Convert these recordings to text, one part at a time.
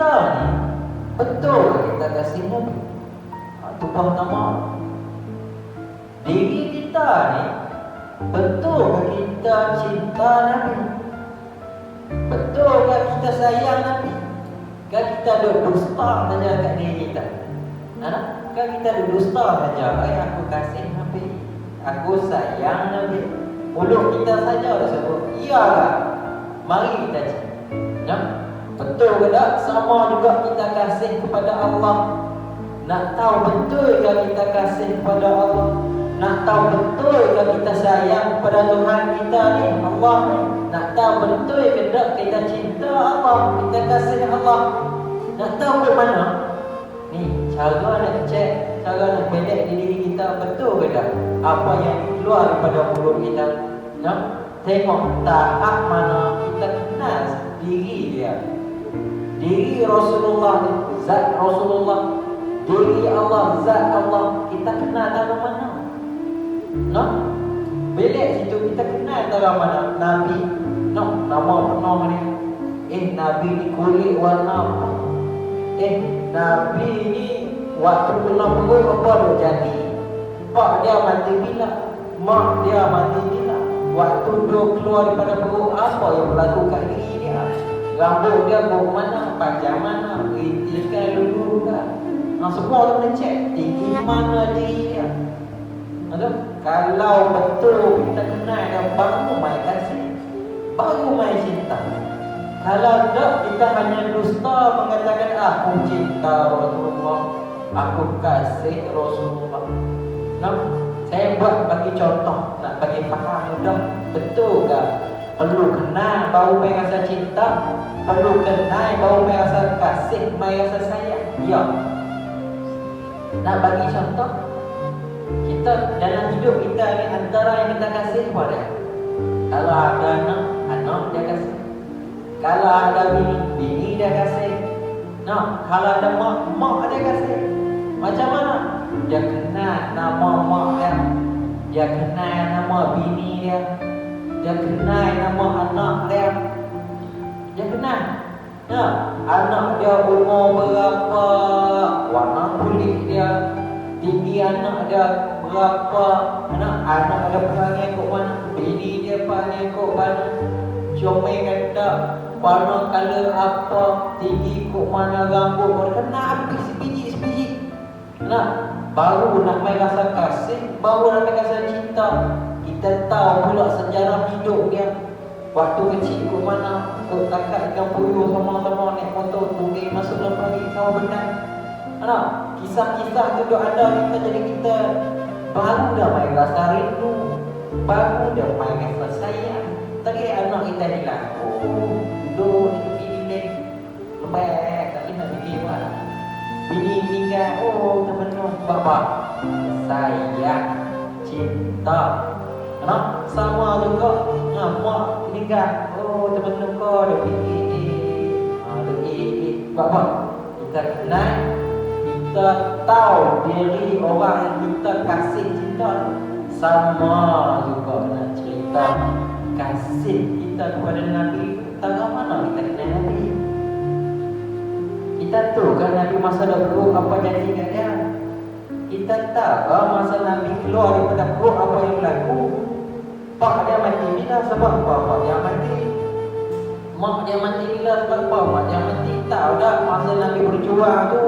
kita ni betul ke kita kasih Nabi? Itu pertama. Diri kita ni betul ke kita cinta Nabi? Betul ke kita sayang Nabi? Kan kita ada dusta saja kat diri kita? Kan kita ada dusta saja. Aku kasih Nabi, aku sayang Nabi. Mulut kita saja dah sebut iyalah. Mari kita cek. Betul ke tak? Sama juga kita kasih kepada Allah. Nak tahu betul ke kita kasih kepada Allah? Nak tahu betul ke kita sayang kepada Tuhan kita ni, Allah ni? Nak tahu betul ke tak kita cinta Allah, kita kasih Allah? Nak tahu ke mana? Ni cara nak cek, cara nak bedek diri kita betul ke tak? Apa yang keluar daripada mulut kita? Tengok tahap mana kita kenal diri dia. Diri Rasulullah, zat Rasulullah, diri Allah, zat Allah, kita kenal dalam mana? Belak situ kita kenal dalam mana? Nabi, nama penuh ni. Nabi ni kulit warna apa? Nabi ni waktu kena perut apa dia jadi? Pak dia mati bila? Mak dia mati bila? Waktu dia keluar daripada perut, apa yang berlaku kat diri dia? Rambut dia bau mana? Panjang mana? Rintiskan dulu kan? Semua tu boleh cek tinggi mana diri dia. Kalau betul kita kenal dan baru main kasih, baru main cinta. Kalau tak, kita hanya dusta mengatakan aku cinta Rasulullah, aku kasih Rasulullah. Saya buat bagi contoh, nak bagi faham mudah. Betul ke? Perlu kenal baru main rasa cinta, perlu kenal baru main rasa kasih, main rasa sayang. Ya. Nak bagi contoh, kita dalam hidup kita ni antara yang kita kasih kepada. Kalau ada anak dia kasih. Kalau ada bini dia kasih. Kalau ada mak dia kasih. Macam mana? Dia kenal nama mak dia, dia kenal nama bini dia, dia kenal nama anak dia, dia kenal. Anak dia umur berapa, warna kulit dia, tinggi anak dia berapa, anak dia perangai kok mana, bini dia perangai kok mana, comel kata, warna color apa, tinggi kok mana, rambut kok kena habis sebiji. Baru nak main rasa kasih, baru nak main rasa cinta. Kita tahu pula sejarah hidup dia. Waktu kecil kok mana, kok kakak ikan puyuh sama-sama naik motor pergi masuk dalam pagi sama benar. Kisah-kisah tu dah ada kita, jadi kita baru dah main rasa rindu, baru dah main rasa sayang. Tadi anak kita ni lah, duduk ni lembek, tapi nak fikir apa? Bini meninggal, teman-teman, bapa sayang, cinta. Sama juga, mak meninggal, teman-teman kau dah fikir, bapa kita kenal, kita tahu diri orang yang kita kasih cinta. Sama juga nak cerita kasih kita kepada Nabi. Tahu mana kita kenal Nabi? Kita tahu kan Nabi masa dah perut apa jadi kat dia. Kita tahu masa Nabi keluar daripada perut apa yang berlaku. Pak dia mati bila sebab apa? Pak dia mati. Mak dia mati bila sebab apa? Mak dia mati. Tahu tak masa Nabi berjuang tu,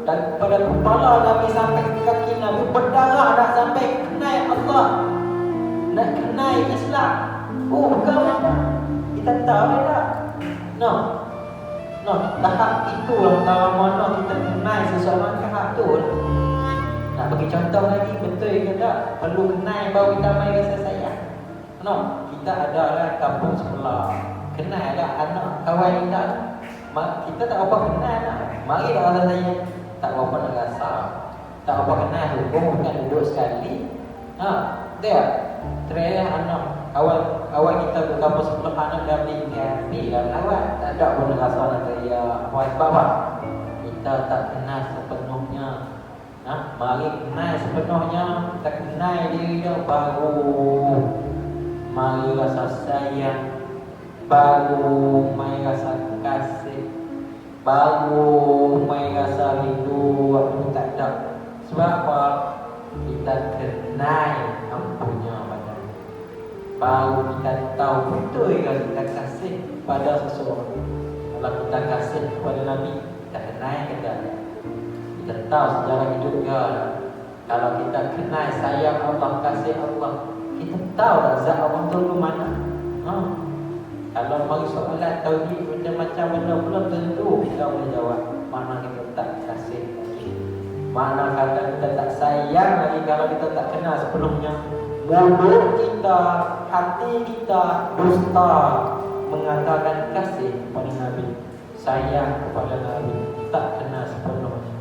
daripada kepala Nabi sampai ke kaki Nabi berdarah dah sampai kenal Allah, nak kenal Islam. Bukan mana? Kita tahu tak? Tahap itu antara mana kita kenal seseorang tahap tu. Nak bagi contoh lagi, betul ke tak? Perlu kenal baru kita main rasa sayang. Kita ada lah kampung sebelah, kenal lah anak kawan kita. Kita tak apa kenal lah, mari dah rasa sayang. Tak apa nak rasa, tak apa kenal tu, bukan duduk sekali. Dia terang anak kawan kita ke kampung sebelah, anak dah meninggal, ni lah kawan, tak ada pun nak rasa nak kaya apa sebab apa? Kita tak kenal sepenuhnya. Mari kenal sepenuhnya, kita kenal diri dia, baru mari rasa sayang, baru mari rasa kasih, baru main rasa rindu apa ni tak ada. Sebab apa? Kita kenal ampunya badan. Baru kita tahu betul kalau kita kasih pada seseorang. Kalau kita kasih kepada Nabi, kita kenal kita. Kita tahu sejarah hidup dia. Kalau kita kenal sayang Allah, kasih Allah, kita tahu tak zat Allah tu ke mana. Kalau mari soalan tauhid macam-macam benda belum tentu kita boleh jawab. Mana kita tak kasih lagi, mana kata kita tak sayang lagi kalau kita tak kenal sebelumnya. Mulut kita, hati kita dusta mengatakan kasih kepada Nabi, sayang kepada Nabi, tak kenal sepenuhnya.